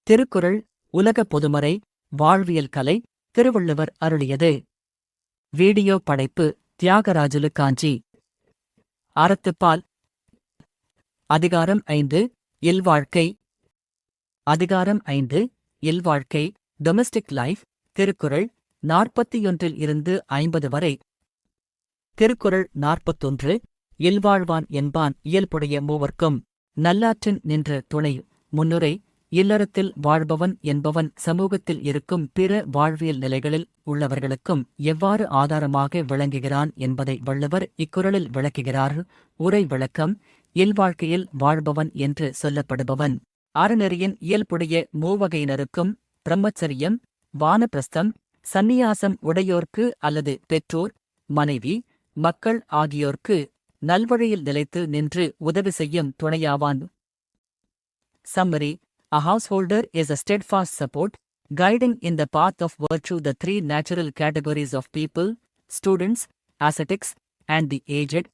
திருக்குறள் உலக பொதுமறை வாழ்வியல் கலை திருவள்ளுவர் அருளியது. வீடியோ படைப்பு தியாகராஜுலு காஞ்சி. அறத்துப்பால். அதிகாரம் 5 இல்வாழ்க்கை. அதிகாரம் 5 இல்வாழ்க்கை டொமெஸ்டிக் லைஃப். திருக்குறள் 41 இருந்து 50 வரை. திருக்குறள் 41 இல்வாழ்வான் என்பான் இயல்புடைய மூவர்க்கும் நல்லாற்றின் நின்ற துணை. முன்னுரை. இல்லறத்தில் வாழ்பவன் என்பவன் சமூகத்தில் இருக்கும் பிற வாழ்வியல் நிலைகளில் உள்ளவர்களுக்கும் எவ்வாறு ஆதாரமாக விளங்குகிறான் என்பதை வள்ளுவர் இக்குறளில் விளக்குகிறார். உரை விளக்கம். இல்வாழ்க்கையில் வாழ்பவன் என்று சொல்லப்படுபவன் அறநெறியின் இயல்புடைய மூவகையினருக்கும் பிரம்மச்சரியம், வானப்பிரஸ்தம், சந்நியாசம் உடையோர்க்கு அல்லது பெற்றோர், மனைவி, மக்கள் ஆகியோர்க்கு நல்வழியில் நிலைத்து நின்று உதவி செய்யும் துணையாவான். Summary. A householder is a steadfast support, guiding in the path of virtue the three natural categories of people, students, ascetics, and the aged.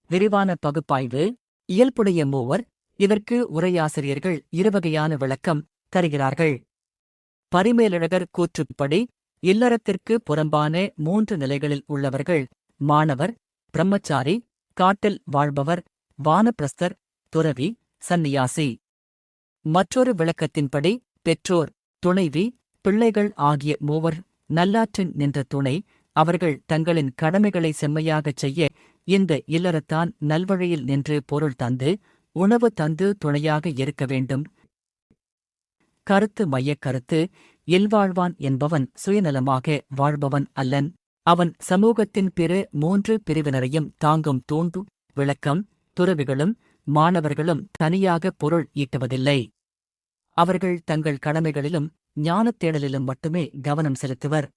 விரிவான பகுப்பாய்வு. இயல்புடைய மூவர். இதற்கு உரையாசிரியர்கள் இருவகையான விளக்கம் தருகிறார்கள். பரிமேலழகர் கூற்றுப்படி இல்லறத்திற்கு புறம்பான 3 நிலைகளில் உள்ளவர்கள் மாணவர், பிரம்மச்சாரி, காட்டில் வாழ்பவர், வானப்பிரஸ்தர், துறவி, சந்நியாசி. மற்றொரு விளக்கத்தின்படி பெற்றோர், துணைவி, பிள்ளைகள் ஆகிய மூவர் நல்லாற்றின் நின்ற துணை. அவர்கள் தங்களின் கடமைகளை செம்மையாகச் செய்ய இந்த இல்லறத்தான் நல்வழியில் நின்று பொருள் தந்து உணவு தந்து துணையாக இருக்க வேண்டும். கருத்து மையக் கருத்து. இல்வாழ்வான் என்பவன் சுயநலமாக வாழ்பவன் அல்லன். அவன் சமூகத்தின் பிற 3 பிரிவினரையும் தாங்கும் தூண்டு. விளக்கம். துறவிகளும் மாணவர்களும் தனியாக பொருள் ஈட்டுவதில்லை. அவர்கள் தங்கள் கடமைகளிலும் ஞானத் தேடலிலும் மட்டுமே கவனம் செலுத்துவர்.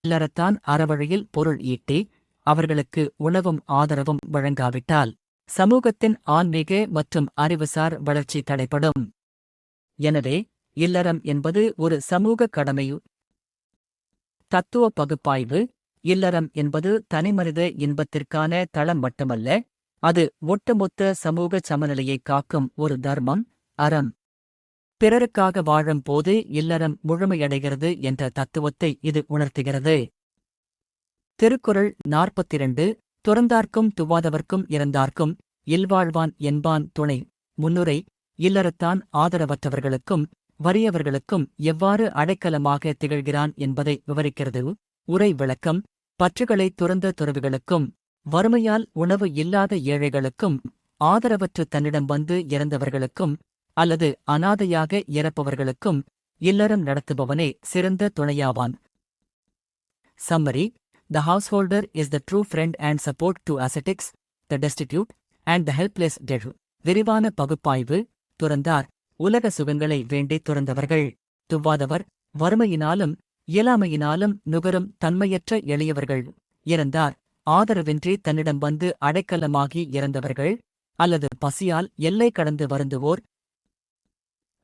இல்லறத்தான் அறவழியில் பொருள் ஈட்டி அவர்களுக்கு உணவும் ஆதரவும் வழங்காவிட்டால் சமூகத்தின் ஆன்மீக மற்றும் அறிவுசார் வளர்ச்சி தடைப்படும். எனவே இல்லறம் என்பது ஒரு சமூக கடமையு. தத்துவ பகுப்பாய்வு. இல்லறம் என்பது தனிமனித இன்பத்திற்கான தளம் மட்டுமல்ல, அது ஒட்டுமொத்த சமூக சமநிலையை காக்கும் ஒரு தர்மம், அறம். பிறருக்காக வாழும் போது இல்லறம் முழுமையடைகிறது என்ற தத்துவத்தை இது உணர்த்துகிறது. திருக்குறள் 42 துறந்தார்க்கும் துவாதவர்க்கும் இறந்தார்க்கும் இல்வாழ்வான் என்பான் துணை. முன்னுரை. இல்லறத்தான் ஆதரவற்றவர்களுக்கும் வறியவர்களுக்கும் எவ்வாறு அடைக்கலமாக திகழ்கிறான் என்பதை விவரிக்கிறது. உரை விளக்கம். பற்றுகளை துறந்த துறவிகளுக்கும் வறுமையால் உணவு இல்லாத ஏழைகளுக்கும் ஆதரவற்று தன்னிடம் வந்து இறந்தவர்களுக்கும் அல்லது அனாதையாக இறப்பவர்களுக்கும் இல்லறம் நடத்துபவனே சிறந்த துணையாவான். Summary. The householder is the true friend and support to ascetics, the destitute, and the helpless dead. விரிவான பகுப்பாய்வு. துறந்தார் உலக சுகங்களை வேண்டி துறந்தவர்கள். துவாதவர் வறுமையினாலும் இயலாமையினாலும் நுகரும் தன்மையற்ற எளியவர்கள். இறந்தார் ஆதரவின்றி தன்னிடம் வந்து அடைக்கலமாகி இறந்தவர்கள் அல்லது பசியால் எல்லை கடந்து வருந்துவோர்.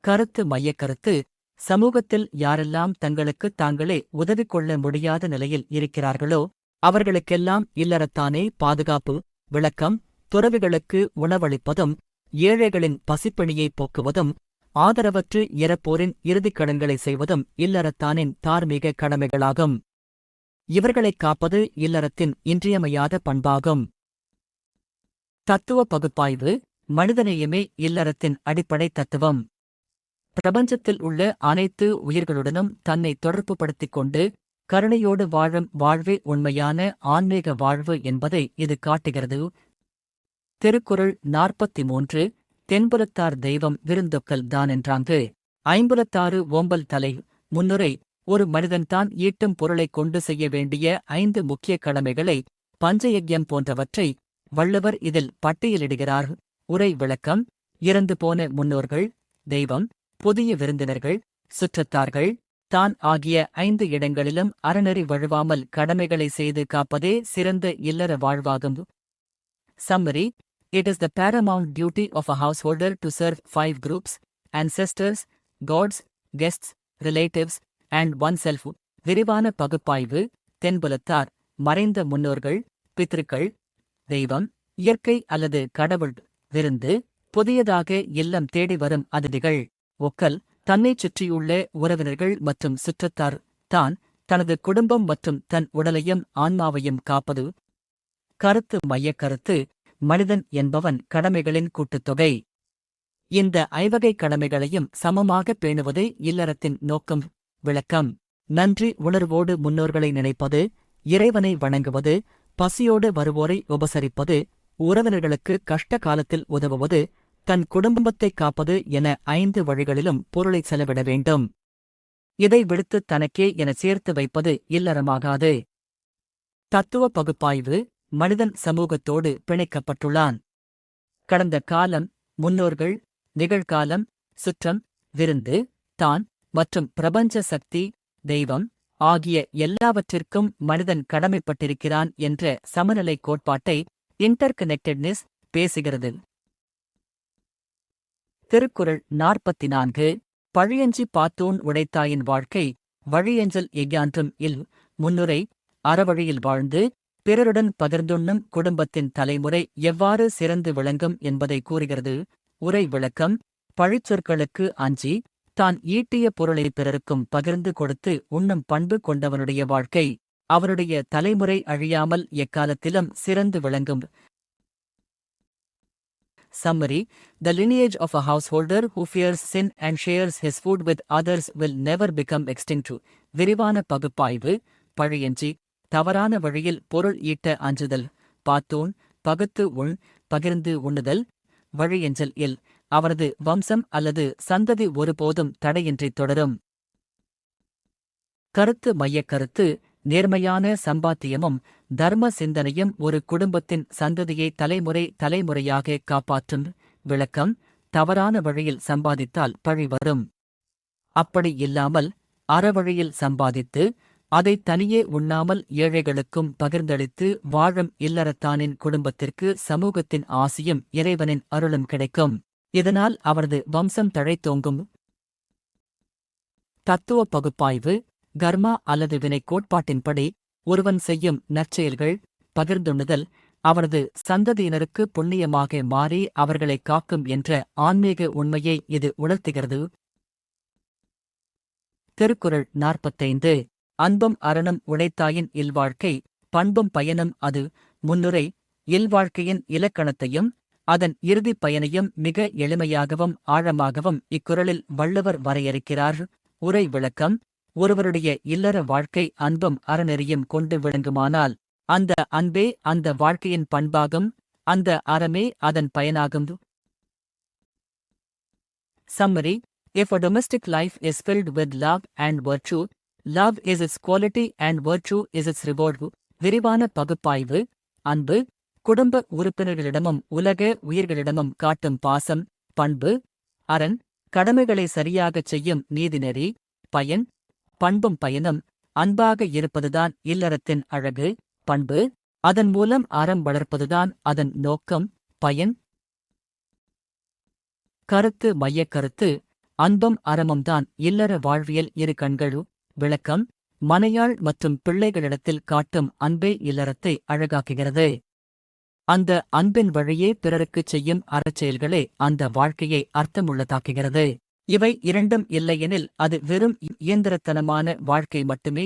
கருத்து மையக்கருத்து. சமூகத்தில் யாரெல்லாம் தங்களுக்கு தாங்களே உதவி கொள்ள முடியாத நிலையில் இருக்கிறார்களோ அவர்களுக்கெல்லாம் இல்லறத்தானே பாதுகாப்பு. விளக்கம். துறவிகளுக்கு உணவளிப்பதும் ஏழைகளின் பசிப்பிணியை போக்குவதும் ஆதரவற்று இறப்போரின் இறுதிக் கடன்களை செய்வதும் இல்லறத்தானின் தார்மீக கடமைகளாகும். இவர்களைக் காப்பது இல்லறத்தின் இன்றியமையாத பண்பாகும். தத்துவ பகுப்பாய்வு. மனிதநேயமே இல்லறத்தின் அடிப்படை தத்துவம். பிரபஞ்சத்தில் உள்ள அனைத்து உயிர்களுடனும் தன்னை தொடர்புபடுத்திக் கொண்டு கருணையோடு வாழும் வாழ்வே உண்மையான ஆன்மீக வாழ்வு என்பதை இது காட்டுகிறது. திருக்குறள் 43 தென்புலத்தார் தெய்வம் விருந்தொக்கல் தானென்றாங்கு. ஐம்புலத்தாறு ஓம்பல் தலை. முன்னுரை. ஒரு மனிதன்தான் ஈட்டும் பொருளைக் கொண்டு செய்ய வேண்டிய 5 முக்கிய கடமைகளை பஞ்சயஜ்யம் போன்றவற்றை வள்ளுவர் இதில் பட்டியலிடுகிறார். உரை விளக்கம். இறந்து போன முன்னோர்கள், தெய்வம், புதிய விருந்தினர்கள், சுற்றத்தார்கள், தான் ஆகிய 5 இடங்களிலும் அறநெறி வழுவாமல் கடமைகளை செய்து காப்பதே சிறந்த இல்லற வாழ்வாகும். Summary. It is the paramount duty of a householder to serve 5 groups: ancestors, gods, guests, relatives, and oneself. விரிவான பகுப்பாய்வு. தென்புலத்தார் மறைந்த முன்னோர்கள், பித்ருக்கள், தெய்வம், இயற்கை அல்லது கடவுள், விருந்து, புதியதாக இல்லம் தேடி வரும் அதிதிகள். ஒக்கல் தன்னைச் சுற்றியுள்ள உறவினர்கள் மற்றும் சுற்றத்தார், தான், தனது குடும்பம் மற்றும் தன் உடலையும் ஆன்மாவையும் காப்பது. கருத்து மையக் கருத்து: மனிதன் என்பவன் கடமைகளின் கூட்டுத்தொகை. இந்த ஐவகை கடமைகளையும் சமமாக பேணுவது இல்லறத்தின் நோக்கம். விளக்கம்: நன்றி உணர்வோடு முன்னோர்களை நினைப்பது, இறைவனை வணங்குவது, பசியோடு வருவோரை உபசரிப்பது, உறவினர்களுக்கு கஷ்ட காலத்தில் உதவுவது, தன் குடும்பத்தைக் காப்பது என 5 வழிகளிலும் பொருளை செலவிட வேண்டும். இதை விடுத்து தனக்கே என சேர்த்து வைப்பது இல்லறமாகாது. தத்துவ பகுப்பாய்வு: மனிதன் சமூகத்தோடு பிணைக்கப்பட்டுள்ளான். கடந்த காலம், முன்னோர்கள், நிகழ்காலம், சுற்றம், விருந்து, தான் மற்றும் பிரபஞ்ச சக்தி, தெய்வம் ஆகிய எல்லாவற்றிற்கும் மனிதன் கடமைப்பட்டிருக்கிறான் என்ற சமநிலை கோட்பாட்டை இன்டர்கனெக்டட்னஸ் பேசுகிறது. திருக்குறள் 44. பழியஞ்சி பாத்தோன் உடைத்தாயின் வாழ்க்கை வழியஞ்சல் எஃகான்றும் இல். முன்னுரை: அறவழியில் வாழ்ந்து பிறருடன் பகிர்ந்துண்ணும் குடும்பத்தின் தலைமுறை எவ்வாறு சிறந்து விளங்கும் என்பதை கூறுகிறது. உரை விளக்கம்: பழிச்சொற்களுக்கு அஞ்சி தான் ஈட்டிய பொருளை பிறருக்கும் பகிர்ந்து கொடுத்து உண்ணும் பண்பு கொண்டவனுடைய வாழ்க்கை அவனுடைய தலைமுறை அழியாமல் எக்காலத்திலும் சிறந்து விளங்கும். Summary: The lineage of a householder who fears sin and shares his food with others will never become extinct. விரிவான பகுப்பாய்வு: பழியஞ்சி தவறான வழியில் பொருள் ஈட்ட அஞ்சுதல். பாத்தோன் பகுத்து உண், பகிர்ந்து உண்ணுதல். வழியஞ்சல் இல், அவரது வம்சம் அல்லது சந்ததி ஒருபோதும் தடையின்றி தொடரும். கருத்து மையக் கருத்து: நேர்மையான சம்பாத்தியமும் தர்ம சிந்தனையும் ஒரு குடும்பத்தின் சந்ததியை தலைமுறையாக காப்பாற்றும். விளக்கம்: தவறான வழியில் சம்பாதித்தால் பழி வரும். அப்படி இல்லாமல் அறவழியில் சம்பாதித்து அதை தனியே உண்ணாமல் ஏழைகளுக்கும் பகிர்ந்தளித்து வாழும் இல்லறத்தானின் குடும்பத்திற்கு சமூகத்தின் ஆசியும் இறைவனின் அருளும் கிடைக்கும். இதனால் அவரது வம்சம் தழைத்தோங்கும். தத்துவ பகுப்பாய்வு: கர்மா அல்லது வினை கோட்பாட்டின்படி ஒருவன் செய்யும் நற்செயல்கள் பகிர்ந்துண்ணுதல் அவரது சந்ததியினருக்கு புண்ணியமாக மாறி அவர்களை காக்கும் என்ற ஆன்மீக உண்மையை இது உணர்த்துகிறது. திருக்குறள் 45. அன்பும் அறனும் உடைத்தாயின் இல்வாழ்க்கை பண்பும் பயனும் அது. முன்னுரை: இல்வாழ்க்கையின் இலக்கணத்தையும் அதன் இறுதிப் பயனையும் மிக எளிமையாகவும் ஆழமாகவும் இக்குறளில் வள்ளுவர் வரையறுக்கிறார். உரை விளக்கம்: ஒருவருடைய இல்லற வாழ்க்கை அன்பும் அறநெறியும் கொண்டு விளங்குமானால் அந்த அன்பே அந்த வாழ்க்கையின் பண்பாகும், அந்த அறமே அதன் பயனாகும். Summary: If a domestic life is filled with love and virtue, love is its quality and virtue is its reward. விரிவான பகுப்பாய்வு: அன்பு குடும்ப உறுப்பினர்களிடமும் உலக உயிர்களிடமும் காட்டும் பாசம் பண்பு. அரண் கடமைகளை சரியாகச் செய்யும் நீதிநெறி. பயன் பண்பும் பயனும். அன்பாக இருப்பதுதான் இல்லறத்தின் அழகு, பண்பு. அதன் மூலம் அறம் வளர்ப்பதுதான் அதன் நோக்கம், பயன். கருத்து மையக் கருத்து: அன்பும் அறமும்தான் இல்லற வாழ்வியல் இரு கண்களு. விளக்கம்: மனையாள் மற்றும் பிள்ளைகளிடத்தில் காட்டும் அன்பே இல்லறத்தை அழகாக்குகிறது. அந்த அன்பின் வழியே பிறருக்குச் செய்யும் அறச்செயல்களே அந்த வாழ்க்கையை அர்த்தமுள்ளதாக்குகிறது. இவை இரண்டும் இல்லையெனில் அது வெறும் இயந்திரத்தனமான வாழ்க்கை மட்டுமே.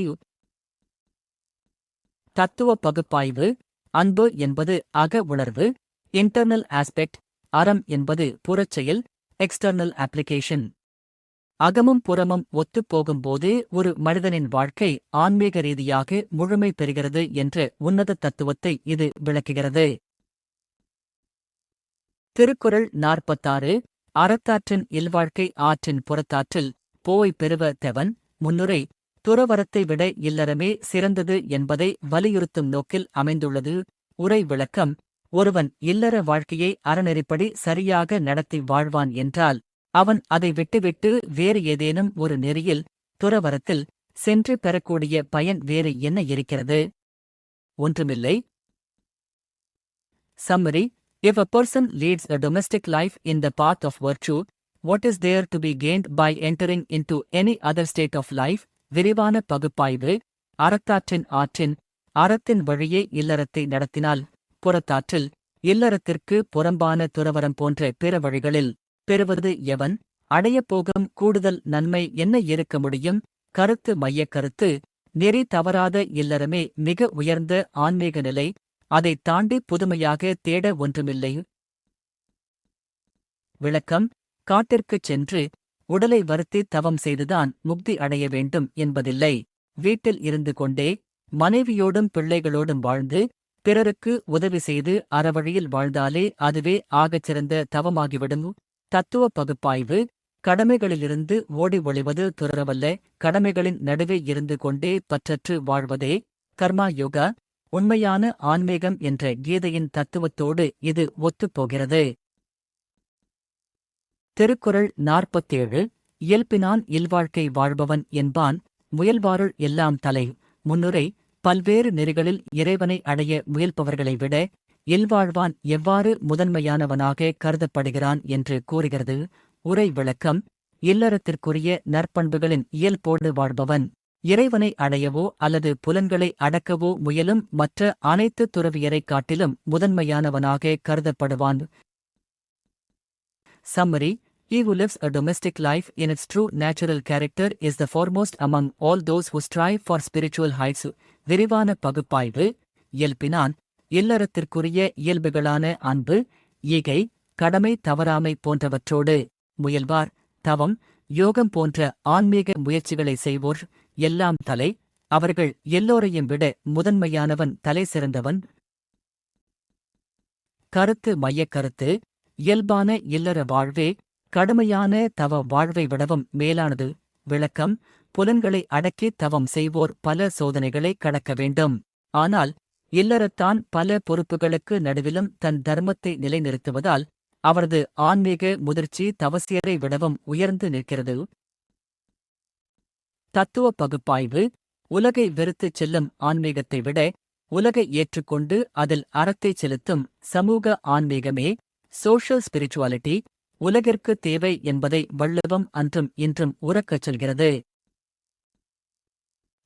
தத்துவ பகுப்பாய்வு: அன்பு என்பது அக உணர்வு, இன்டர்னல் ஆஸ்பெக்ட். அறம் என்பது புறச்செயல், எக்ஸ்டர்னல் அப்ளிகேஷன். அகமும் புறமும் ஒத்துப்போகும்போதே ஒரு மனிதனின் வாழ்க்கை ஆன்மீக ரீதியாக முழுமை பெறுகிறது என்ற உன்னத தத்துவத்தை இது விளக்குகிறது. திருக்குறள் 46. அறத்தாற்றின் இல்வாழ்க்கை ஆற்றின் புறத்தாற்றில் போய் பெறுவ தெவன். முன்னுரை: துறவறத்தை விட இல்லறமே சிறந்தது என்பதை வலியுறுத்தும் நோக்கில் அமைந்துள்ளது. உரை விளக்கம்: ஒருவன் இல்லற வாழ்க்கையை அறநெறிப்படி சரியாக நடத்தி வாழ்வான் என்றால் அவன் அதை விட்டுவிட்டு வேறு ஏதேனும் ஒரு நெறியில், துறவறத்தில் சென்று பெறக்கூடிய பயன் வேறு என்ன இருக்கிறது? ஒன்றுமில்லை. Summary: If a person leads a domestic life in the path of virtue, what is there to be gained by entering into any other state of life? விரிவான பகுப்பாய்வு: அறத்தின் அறத்தின் வழியே இல்லறத்தை நடத்தினால், புறத்தாற்றில் இல்லறத்திற்கு புறம்பான துறவறம் போன்ற பிற வழிகளில் பெறுவது எவன்? அடையப்போகும் கூடுதல் நன்மை என்ன இருக்க முடியும்? கருத்து மையக் கருத்து: நெறி தவறாத இல்லறமே மிக உயர்ந்த ஆன்மீக நிலை. அதைத் தாண்டி புதுமையாக தேட ஒன்றுமில்லை. விளக்கம்: காட்டிற்குச் சென்று உடலை வருத்தி தவம் செய்துதான் முக்தி அடைய வேண்டும் என்பதில்லை. வீட்டில் இருந்து கொண்டே மனைவியோடும் பிள்ளைகளோடும் வாழ்ந்து பிறருக்கு உதவி செய்து அறவழியில் வாழ்ந்தாலே அதுவே ஆகச்சிறந்த தவமாகிவிடும். தத்துவ பகுப்பாய்வு: கடமைகளிலிருந்து ஓடி ஒளிவது துறவல்ல, கடமைகளின் நடுவே இருந்து கொண்டே பற்றற்று வாழ்வதே கர்மா யோகா. உண்மையான ஆன்மீகம் என்ற கீதையின் தத்துவத்தோடு இது ஒத்துப்போகிறது. திருக்குறள் 47. இயல்பினான் இல்வாழ்க்கை வாழ்பவன் என்பான், முயல்வாருள் எல்லாம் தலை. முன்னுரை: பல்வேறு நெறிகளில் இறைவனை அடைய முயல்பவர்களை விட இல்வாழ்வான் எவ்வாறு முதன்மையானவனாக கருதப்படுகிறான் என்று கூறுகிறது. உரை விளக்கம்: இல்லறத்திற்குரிய நற்பண்புகளின் இயல்போடு வாழ்பவன் இறைவனை அடையவோ அல்லது புலன்களை அடக்கவோ முயலும் மற்ற அனைத்து துறவியரைக் காட்டிலும் முதன்மையானவனாக கருதப்படுவான். Summary: He who lives a domestic life in its true natural character is the foremost among all those who strive for spiritual heights. விரிவான பகுப்பாய்வு: இயல்பினான் இல்லறத்திற்குரிய இயல்புகளான அன்பு, ஈகை, கடமை தவறாமை போன்றவற்றோடு முயல்வார், தவம், யோகம் போன்ற ஆன்மீக முயற்சிகளை செய்வோர் எல்லாம் தலை. அவர்கள் எல்லோரையும் விட முதன்மையானவன் தலை சிறந்தவன். கருத்து மையக் கருத்து: இயல்பான இல்லற வாழ்வே கடுமையான தவ வாழ்வை விடவும் மேலானது. விளக்கம்: புலன்களை அடக்கி தவம் செய்வோர் பல சோதனைகளை கடக்க வேண்டும். ஆனால் இல்லறத்தான் பல பொறுப்புகளுக்கு நடுவிலும் தன் தர்மத்தை நிலைநிறுத்துவதால் அவரது ஆன்மீக முதிர்ச்சி தவசியரை விடவும் உயர்ந்து நிற்கிறது. தத்துவ பகுப்பாய்வு: உலகை வெறுத்துச் செல்லும் ஆன்மீகத்தை விட உலகை ஏற்றுக்கொண்டு அதில் அறத்தைச் செலுத்தும் சமூக ஆன்மீகமே சோஷியல் ஸ்பிரிச்சுவாலிட்டி உலகிற்கு தேவை என்பதை வள்ளுவம் அன்றும் இன்றும் உரக்கச் சொல்கிறது.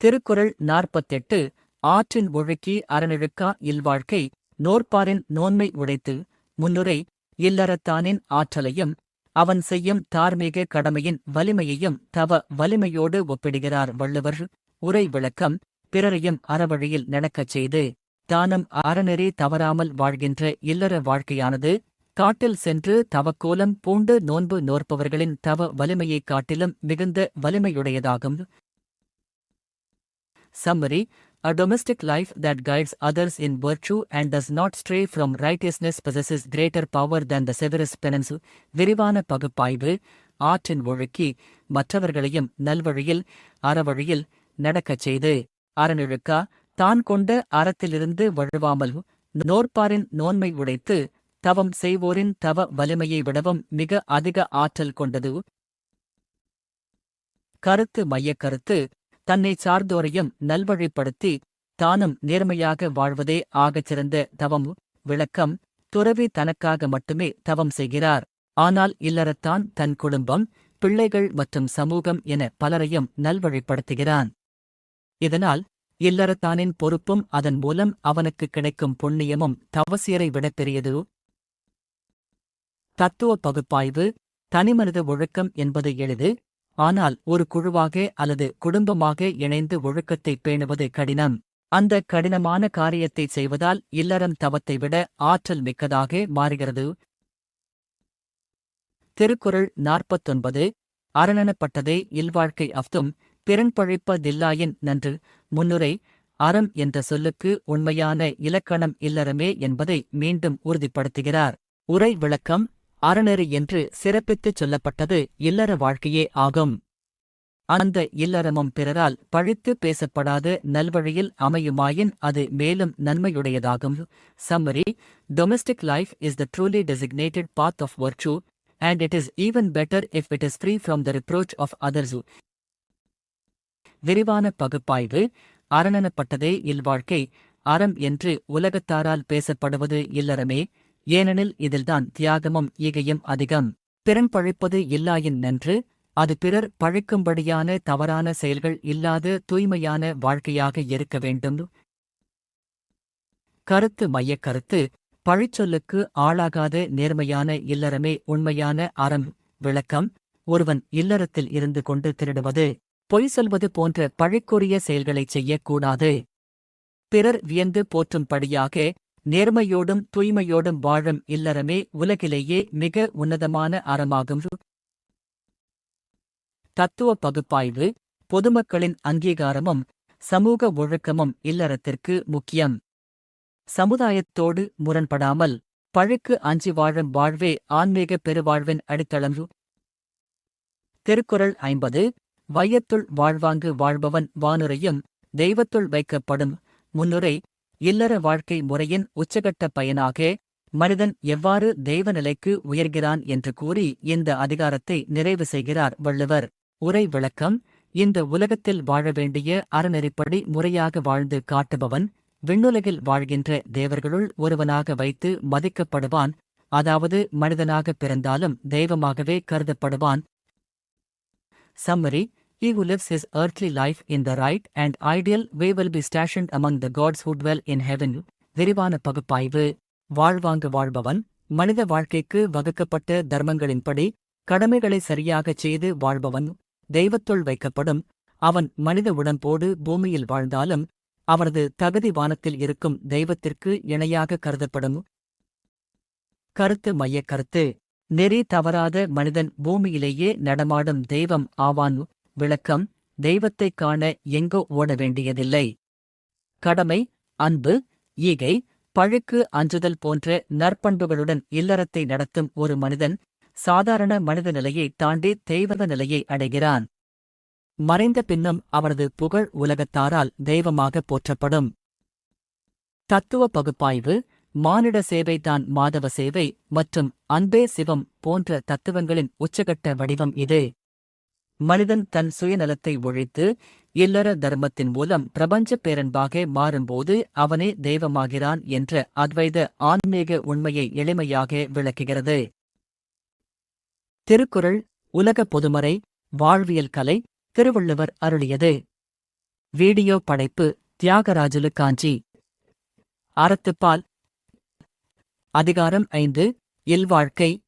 திருக்குறள் 48. ஆற்றின் ஒழுக்கி அறனிழுக்கா இல்வாழ்க்கை நோற்பாரின் நோன்மை உடைத்து. முன்னுரை: இல்லறத்தானின் ஆற்றலையும் அவன் செய்யும் தார்மீக கடமையின் வலிமையையும் தவ வலிமையோடு ஒப்பிடுகிறார் வள்ளுவர். உரை விளக்கம்: பிறரையும் அறவழியில் நடக்கச் செய்து தானும் அறநெறி தவறாமல் வாழ்கின்ற இல்லற வாழ்க்கையானது காட்டில் சென்று தவக்கோலம் பூண்டு நோன்பு நோற்பவர்களின் தவ வலிமையைக் காட்டிலும் மிகுந்த வலிமையுடையதாகும். Summary: A domestic life that guides others in virtue and does not stray from righteousness possesses greater power than the severest penance. விரிவான பகுப்பாய்வு: ஆற்றின் ஒழுக்கி மற்றவர்களையும் நல்வழியில் அறவழியில் நடக்கச் செய்து அறனிழுக்கா தான் கொண்ட அறத்திலிருந்து வழுவாமல் நோற்பாரின் நோன்மை உடைத்து தவம் செய்வோரின் தவ வலிமையை விடவும் மிக அதிக ஆற்றல் கொண்டது. கருத்து மையக் கருத்து: தன்னை சார்ந்தோரையும் நல்வழிப்படுத்தி தானும் நேர்மையாக வாழ்வதே ஆகச்சிறந்த தவம். விளக்கம்: துறவி தனக்காக மட்டுமே தவம் செய்கிறார். ஆனால் இல்லறத்தான் தன் குடும்பம், பிள்ளைகள் மற்றும் சமூகம் என பலரையும் நல்வழிப்படுத்துகிறான். இதனால் இல்லறத்தானின் பொறுப்பும் அதன் மூலம் அவனுக்கு கிடைக்கும் புண்ணியமும் தவசியரை விட பெரியது. தத்துவ பகுப்பாய்வு: தனிமனித ஒழுக்கம் என்பது எளிது. ஆனால் ஒரு குழுவாக அல்லது குடும்பமாக இணைந்து ஒழுக்கத்தை பேணுவது கடினம். அந்த கடினமான காரியத்தைச் செய்வதால் இல்லறம் தவத்தை விட ஆற்றல் மிக்கதாக மாறுகிறது. திருக்குறள் 49. அறனெனப்பட்டதே இல்வாழ்க்கை அஃதும் பிறன்பழிப்ப தில்லாயின் நன்று. முன்னுரை: அறம் என்ற சொல்லுக்கு உண்மையான இலக்கணம் இல்லறமே என்பதை மீண்டும் உறுதிப்படுத்துகிறார். உரை விளக்கம்: அறநெறி என்று சிறப்பித்துச் சொல்லப்பட்டது இல்லற வாழ்க்கையே ஆகும். அந்த இல்லறமும் பிறரால் பழித்து பேசப்படாத நல்வழியில் அமையுமாயின் அது மேலும் நன்மையுடையதாகும். Summary: Domestic life is the truly designated path of virtue, and it is even better if it is free from the reproach of others. விரிவான பகுப்பாய்வு: அறனெனப்பட்டதே இல்வாழ்க்கை. அறம் என்று உலகத்தாரால் பேசப்படுவது இல்லறமே. ஏனெனில் இதில்தான் தியாகமும் ஈகையும் அதிகம். பிறன் பழிப்பது இல்லாயின் நன்று. அது பிறர் பழிக்கும்படியான தவறான செயல்கள் இல்லாத தூய்மையான வாழ்க்கையாக இருக்க வேண்டும். கருத்து மையக் கருத்து: பழிச்சொல்லுக்கு ஆளாகாத நேர்மையான இல்லறமே உண்மையான அறம். விளக்கம்: ஒருவன் இல்லறத்தில் இருந்து கொண்டு திருடுவது, பொய் சொல்வது போன்ற பழிக்குரிய செயல்களைச் செய்யக்கூடாது. பிறர் வியந்து போற்றும்படியாக நேர்மையோடும் தூய்மையோடும் வாழும் இல்லறமே உலகிலேயே மிக உன்னதமான அறமாகும். தத்துவ பகுப்பாய்வு. பொதுமக்களின் அங்கீகாரமும் சமூக ஒழுக்கமும் இல்லறத்திற்கு முக்கியம். சமுதாயத்தோடு முரண்படாமல் பழிக்கு அஞ்சி வாழும் வாழ்வே ஆன்மீக பெருவாழ்வின் அடித்தளம். திருக்குறள் 50. வையத்துள் வாழ்வாங்கு வாழ்பவன் வானுரையும் தெய்வத்துள் வைக்கப்படும். முன்னுரை. இல்லற வாழ்க்கை முறையின் உச்சகட்ட பயனாக மனிதன் எவ்வாறு தெய்வ நிலைக்கு உயர்கிறான் என்று கூறி இந்த அதிகாரத்தை நிறைவு செய்கிறார் வள்ளுவர். உரை விளக்கம். இந்த உலகத்தில் வாழ வேண்டிய அறநெறிப்படி முறையாக வாழ்ந்து காட்டுபவன் விண்ணுலகில் வாழ்கின்ற தேவர்களுள் ஒருவனாக வைத்து மதிக்கப்படுவான். அதாவது மனிதனாக பிறந்தாலும் தெய்வமாகவே கருதப்படுவான். Summary. He who lives his earthly life in the right and ideal way will be stationed among the gods who dwell in heaven. விரிவான பகுப்பாய்வு. வாழ்வாங்கு வாழ்பவன் மனித வாழ்க்கைக்கு வகுக்கப்பட்ட தர்மங்களின்படி கடமைகளை சரியாகச் செய்து வாழ்பவன் தெய்வத்துள் வைக்கப்படும். அவன் மனித உடம்போடு பூமியில் வாழ்ந்தாலும் அவனது தகுதி வானத்தில் இருக்கும் தெய்வத்திற்கு இணையாக கருதப்படும். கருத்து மையக் கருத்து. நெறி தவறாத மனிதன் பூமியிலேயே நடமாடும் தெய்வம் ஆவான். விளக்கம். தெய்வத்தைக் காண எங்கோ ஓட வேண்டியதில்லை. கடமை, அன்பு, ஈகை, பழிக்கு அஞ்சுதல் போன்ற நற்பண்புகளுடன் இல்லறத்தை நடத்தும் ஒரு மனிதன் சாதாரண மனித நிலையை தாண்டி தெய்வ நிலையை அடைகிறான். மறைந்த பின்னும் அவனது புகழ் உலகத்தாரால் தெய்வமாக போற்றப்படும். தத்துவ பகுப்பாய்வு. மானிட சேவைதான் மாதவ சேவை மற்றும் அன்பே சிவம் போன்ற தத்துவங்களின் உச்சகட்ட வடிவம் இது. மனிதன் தன் சுயநலத்தை ஒழித்து இல்லற தர்மத்தின் மூலம் பிரபஞ்சப் பேரன்பாக மாறும்போது அவனே தெய்வமாகிறான் என்ற அத்வைத ஆன்மீக உண்மையை எளிமையாக விளக்குகிறது. திருக்குறள் உலக பொதுமறை வாழ்வியல் கலை. திருவள்ளுவர் அருளியது. வீடியோ படைப்பு தியாகராஜுலு காஞ்சி. அறத்துப்பால். அதிகாரம் 5. இல்வாழ்க்கை.